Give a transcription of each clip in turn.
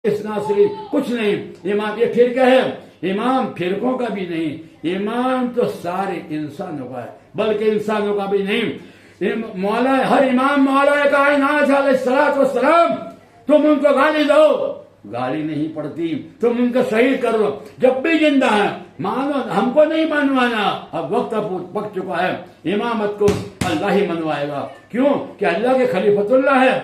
اسنا صرف کچھ نہیں. امام یہ فرقہ ہے، امام فرقوں کا بھی نہیں، امام تو سارے انسانوں کا ہے، بلکہ انسانوں کا بھی نہیں. مولا ہر امام مولا کائنات علیہ الصلوۃ والسلام، تم ان کو گالی دو، گالی نہیں پڑتی. تم ان کو شہید کر لو جب بھی زندہ ہے، مانو. ہم کو نہیں منوانا، اب وقت پک چکا ہے. امامت کو اللہ ہی منوائے گا. کیوں کہ اللہ کے خلیفۃ اللہ ہے،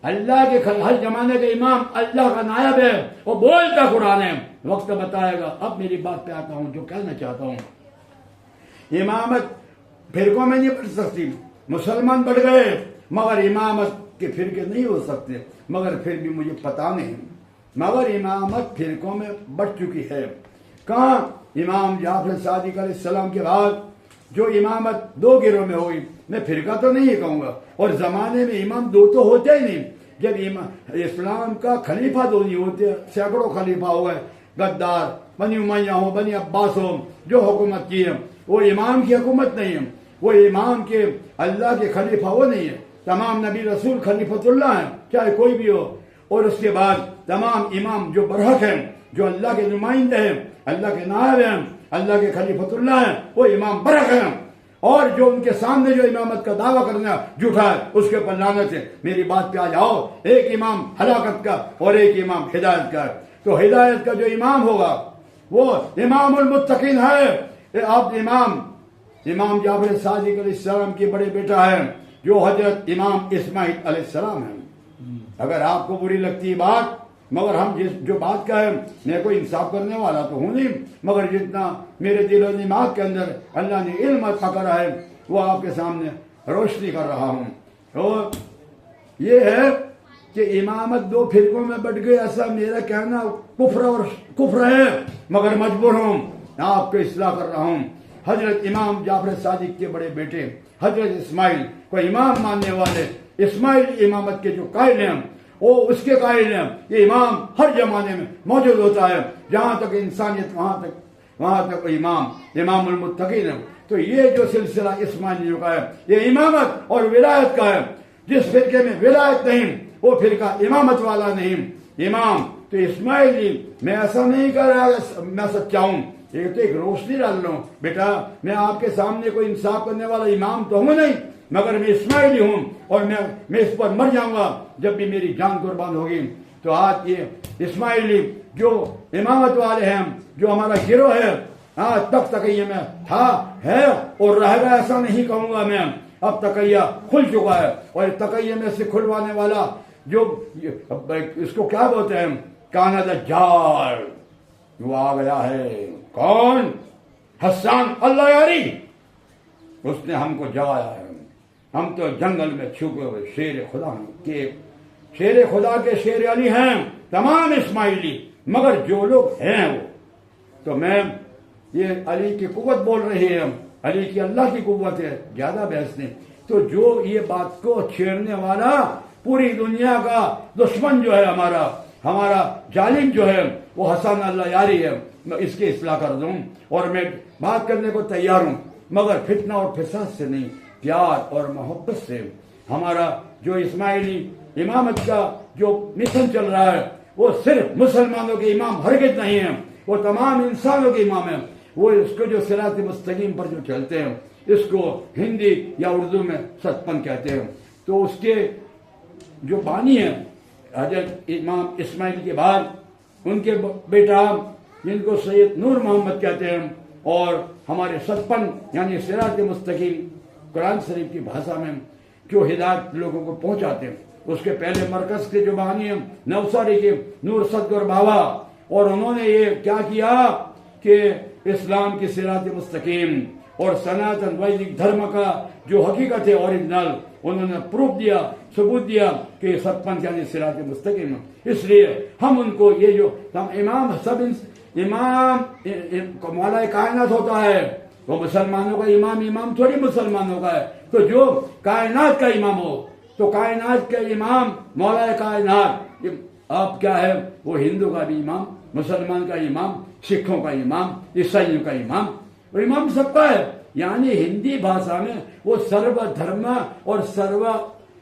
اللہ کے ہر زمانے کے امام اللہ کا نائب ہے، وہ بولتا قرآن ہے. وقت بتائے گا. اب میری بات پہ آتا ہوں جو کہنا چاہتا ہوں. امامت فرقوں میں نہیں بڑھ سکتی. مسلمان بڑھ گئے مگر امامت کے فرقے نہیں ہو سکتے. مگر پھر بھی مجھے پتا نہیں، مگر امامت فرقوں میں بڑھ چکی ہے. کہاں امام جعفر صادق علیہ السلام کے بعد جو امامت دو گروہ میں ہوئی، میں فرقہ تو نہیں کہوں گا، اور زمانے میں امام دو تو ہوتے ہی نہیں. جب اسلام کا خلیفہ دو نہیں ہوتے، سینکڑوں خلیفہ ہوئے، غدار بنی امیہ ہو، بنی عباس ہو، جو حکومت کی ہے وہ امام کی حکومت نہیں ہے، وہ امام کے اللہ کے خلیفہ وہ نہیں ہے. تمام نبی رسول خلیفۃ اللہ ہیں، چاہے کوئی بھی ہو. اور اس کے بعد تمام امام جو برحق ہیں، جو اللہ کے نمائندے ہیں، اللہ کے نائب ہیں، اللہ کے خلیفۃ اللہ ہیں، وہ امام برحق ہیں. اور جو ان کے سامنے جو امامت کا دعویٰ کرنا جھوٹا ہے، اس کے اوپر لعنت ہے. میری بات پہ آ جاؤ. ایک امام ہلاکت کا اور ایک امام ہدایت کا ہے. تو ہدایت کا جو امام ہوگا وہ امام المتقین ہے. اب امام جعفر صادق علیہ السلام کے بڑے بیٹا ہے جو حضرت امام اسماعیل علیہ السلام ہیں. اگر آپ کو بری لگتی ہے بات، مگر ہم جو بات کا ہے، میں کوئی انصاف کرنے والا تو ہوں نہیں، مگر جتنا میرے دل و دماغ کے اندر اللہ نے علم عطا کرا ہے وہ آپ کے سامنے روشنی کر رہا ہوں. اور یہ ہے کہ امامت دو فرقوں میں بٹ گئی، ایسا میرا کہنا کفر ہے، مگر مجبور ہوں، آپ کو اصلاح کر رہا ہوں. حضرت امام جعفر صادق کے بڑے بیٹے حضرت اسماعیل کو امام ماننے والے، اسماعیل امامت کے جو قائل ہیں وہ اس کے قائل ہیں. یہ امام ہر زمانے میں موجود ہوتا ہے، جہاں تک انسانیت وہاں تک امام المتقین ہے. تو یہ جو سلسلہ اسماعیلیوں کا ہے یہ امامت اور ولایت کا ہے. جس فرقے میں ولایت نہیں وہ فرقہ امامت والا نہیں. امام تو اسماعیلی، میں ایسا نہیں کر رہا میں سچا ہوں، یہ تو ایک روشنی ڈال رہا ہوں. بیٹا میں آپ کے سامنے کوئی انصاف کرنے والا امام تو ہوں نہیں، مگر میں اسماعیلی ہوں، اور میں اس پر مر جاؤں گا جب بھی میری جان قربان ہوگی. تو آج یہ اسماعیلی جو امامت والے ہیں، جو ہمارا گروہ ہے، آج تک تقیہ میں تھا، ہے اور رہے گا، ایسا نہیں کہوں گا میں. اب تقیہ کھل چکا ہے، اور تقیہ میں سے کھلوانے والا جو اس کو کیا بولتے ہیں، کانا دجال، وہ آ گیا ہے. کون؟ حسان اللہ یاری. اس نے ہم کو جگایا ہے. ہم تو جنگل میں چھپے ہوئے شیر خدا کے، شیر خدا کے شیر علی ہیں تمام اسماعیلی. مگر جو لوگ ہیں وہ تو میں یہ علی کی قوت بول رہی ہے، علی کی اللہ کی قوت ہے، زیادہ بحث نہیں. تو جو یہ بات کو چھیڑنے والا پوری دنیا کا دشمن جو ہے، ہمارا ظالم جو ہے، وہ حسن اللہ یاری ہے. میں اس کی اصلاح کر دوں، اور میں بات کرنے کو تیار ہوں، مگر فتنہ اور فساد سے نہیں، پیار اور محبت سے. ہمارا جو اسماعیلی امامت کا جو مشن چل رہا ہے وہ صرف مسلمانوں کے امام ہرگز نہیں ہیں، وہ تمام انسانوں کے امام ہیں. وہ اس کو جو صراط مستقیم پر جو چلتے ہیں، اس کو ہندی یا اردو میں ستپن کہتے ہیں. تو اس کے جو بانی ہیں حضرت امام اسماعیل کے بعد ان کے بیٹا جن کو سید نور محمد کہتے ہیں، اور ہمارے ستپن یعنی صراط مستقیم قرآن شریف کی بھاشا میں جو ہدایت لوگوں کو پہنچاتے ہیں. اس کے پہلے مرکز کے جو بانی ہیں نوساری کے نور صدگر بابا، اور انہوں نے یہ کیا کیا کہ اسلام کی صراط مستقیم اور سناتن ویدک دھرم کا جو حقیقت ہے اوریجنل، انہوں نے پروف دیا، ثبوت دیا کہ ستپن یعنی صراط مستقیم. اس لیے ہم ان کو یہ جو امام مولا کائنات ہوتا ہے، وہ مسلمانوں کا امام تھوڑی مسلمانوں کا ہے. تو جو کائنات کا امام ہو، تو کائنات کا امام مولا کائنات اب کیا ہے، وہ ہندو کا بھی امام، مسلمان کا امام، سکھوں کا امام، عیسائیوں کا امام، وہ امام سب کا ہے. یعنی ہندی بھاشا میں وہ سرو دھرم اور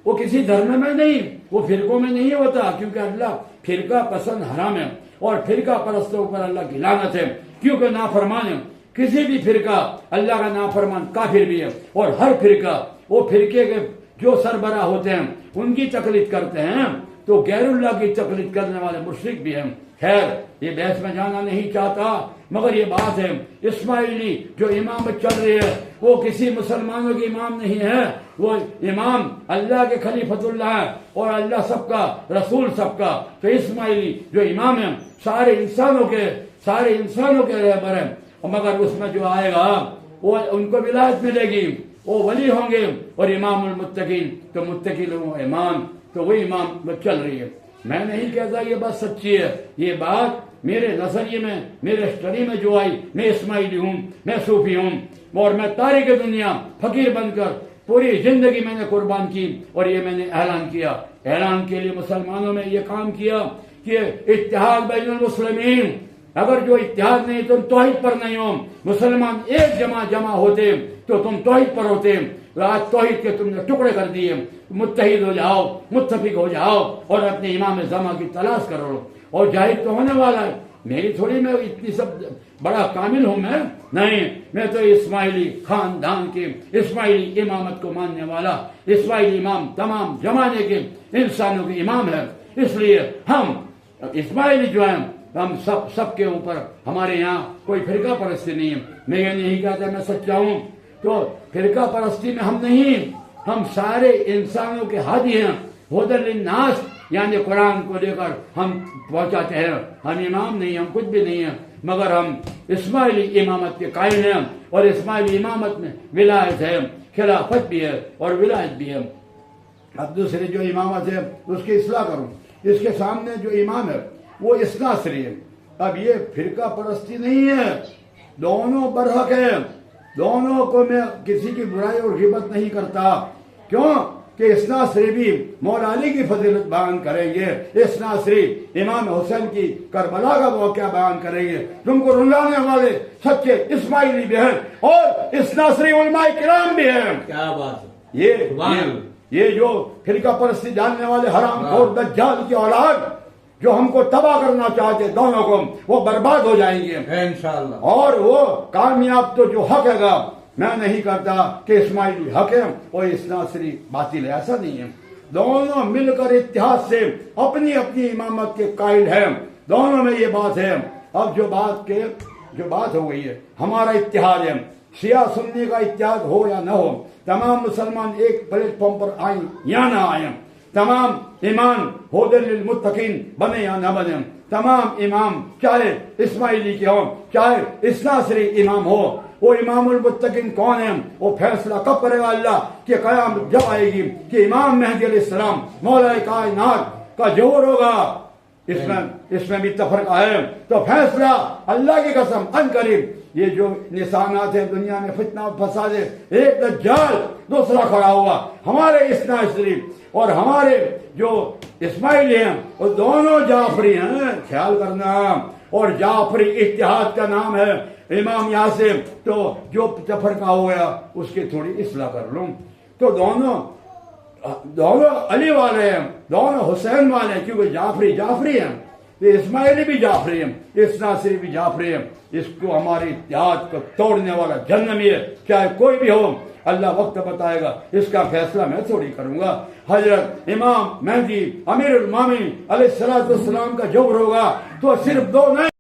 وہ کسی دھرم میں نہیں، وہ فرقوں میں نہیں ہوتا، کیونکہ اللہ فرقہ پسند حرام ہے، اور فرقہ پرستوں پر اللہ کی لعنت ہے، کیونکہ نافرمان ہے۔ کسی بھی فرقہ اللہ کا نافرمان کافر بھی ہے، اور ہر فرقہ وہ فرقے کے جو سربراہ ہوتے ہیں ان کی تقلید کرتے ہیں، تو غیر اللہ کی تقلید کرنے والے مشرک بھی ہیں۔ خیر، یہ بحث میں جانا نہیں چاہتا، مگر یہ بات ہے اسماعیلی جو امامت چل رہی ہے وہ کسی مسلمانوں کے امام نہیں ہے، وہ امام اللہ کے خلیفۃ اللہ ہے، اور اللہ سب کا، رسول سب کا۔ تو اسماعیلی جو امام ہے سارے انسانوں کے رہبر ہیں، مگر اس میں جو آئے گا وہ ان کو ولایت ملے گی، وہ ولی ہوں گے، اور امام المتقین، تو متقی لوگوں کا امام، تو وہی امام چل رہی ہے۔ میں نہیں کہتا یہ بات سچی ہے، یہ بات میرے نظریے میں، میرے اسٹڈی میں جو آئی، میں اسماعیلی ہوں، میں صوفی ہوں، اور میں تاریخ دنیا فقیر بن کر پوری زندگی میں نے قربان کی، اور یہ میں نے اعلان کیا، اعلان کے لیے مسلمانوں میں یہ کام کیا کہ اتحاد بین المسلمین، اگر جو اتحاد نہیں تم توحید پر نہیں ہو، مسلمان ایک جمع ہوتے تو تم توحید پر ہوتے، آج توحید کے تم نے ٹکڑے کر دیے، متحد ہو جاؤ، متفق ہو جاؤ، اور اپنے امام زمان کی تلاش کرو، اور جاہد تو ہونے والا ہے۔ میری تھوڑی میں اتنی سب بڑا کامل ہوں، میں نہیں، میں تو اسماعیلی خاندان کے، اسماعیلی امامت کو ماننے والا، اسماعیلی امام تمام زمانے کے انسانوں کے امام ہے۔ اس لیے ہم اسماعیلی جو ہیں، ہم سب کے اوپر، ہمارے یہاں کوئی فرقہ پرستی نہیں ہے۔ میں یہ نہیں کہتا میں سچا ہوں، تو فرقہ پرستی میں ہم نہیں، ہم سارے انسانوں کے ہادی ہیں، ہدی للناس، یعنی قرآن کو لے کر ہم پہنچاتے ہیں۔ ہم امام نہیں، ہم کچھ بھی نہیں ہیں، مگر ہم اسماعیلی امامت کے قائل ہیں، اور اسماعیلی امامت میں ولایت ہے، خلافت بھی ہے اور ولایت بھی ہے۔ اب دوسرے جو امامت ہے اس کی اصلاح کروں، اس کے سامنے جو امام ہے وہ اسناصری ہے۔ اب یہ فرقہ پرستی نہیں ہے، دونوں برحق ہیں، دونوں کو میں کسی کی برائی اور غیبت نہیں کرتا، کیوں کہ اسناصری بھی مولا علی کی فضیلت بیان کریں گے، اسناصری امام حسین کی کربلا کا واقعہ بیان کریں گے، تم کو رلانے والے سچے اسماعیلی بھی ہیں، اور اسناصری علماء کرام بھی ہیں۔ کیا بات ہے! یہ جو فرقہ پرستی جاننے والے حرام خور دجال کی اولاد جو ہم کو تباہ کرنا چاہتے، دونوں کو، وہ برباد ہو جائیں گے انشاءاللہ، اور وہ کامیاب تو جو حق ہے گا۔ میں نہیں کرتا کہ اسماعیلی حق ہے اور اسناصری باطل ہے، ایسا نہیں ہے، دونوں مل کر اتحاد سے اپنی اپنی امامت کے قائل ہیں، دونوں میں یہ بات ہے۔ اب جو بات ہو گئی ہے، ہمارا اتحاد ہے، شیعہ سنی کا اتحاد ہو یا نہ ہو، تمام مسلمان ایک پلیٹ فارم پر آئیں یا نہ آئیں، تمام ایمان ہدی للمتقین بنے یا نہ بنے، تمام امام چاہے اسماعیلی کے ہوں چاہے اسناصری امام ہو، وہ امام المتقین کون ہیں، وہ فیصلہ کب کرے گا اللہ کہ قیامت جب آئے گی کہ امام مہدی علیہ السلام مولا کائنات کا ظہور ہوگا، اس میں بھی تفرقہ ہے، تو فیصلہ اللہ کی قسم ان قریب۔ یہ جو نشانات ہیں دنیا میں، فتنہ و فساد ہے، ایک دجال دوسرا کھڑا ہوا، ہمارے اسناصری اور ہمارے جو اسماعیلی ہیں وہ دونوں جعفری ہیں، خیال کرنا، اور جعفری اتحاد کا نام ہے۔ امام یہاں سے تو جو تفرقہ ہو گیا اس کی تھوڑی اصلاح کر لوں، تو دونوں علی والے ہیں، دونوں حسین والے ہیں، کیونکہ جعفری ہیں، اسماعیلی بھی جعفری ہیں، اسناصری بھی جعفری ہیں۔ اس کو ہماری اتحاد کو توڑنے والا جہنمی ہے، چاہے کوئی بھی ہو، اللہ وقت بتائے گا، اس کا فیصلہ میں تھوڑی کروں گا۔ حضرت امام مہدی امیر المومنین علیہ السلام کا ظہور ہوگا تو صرف دو نہیں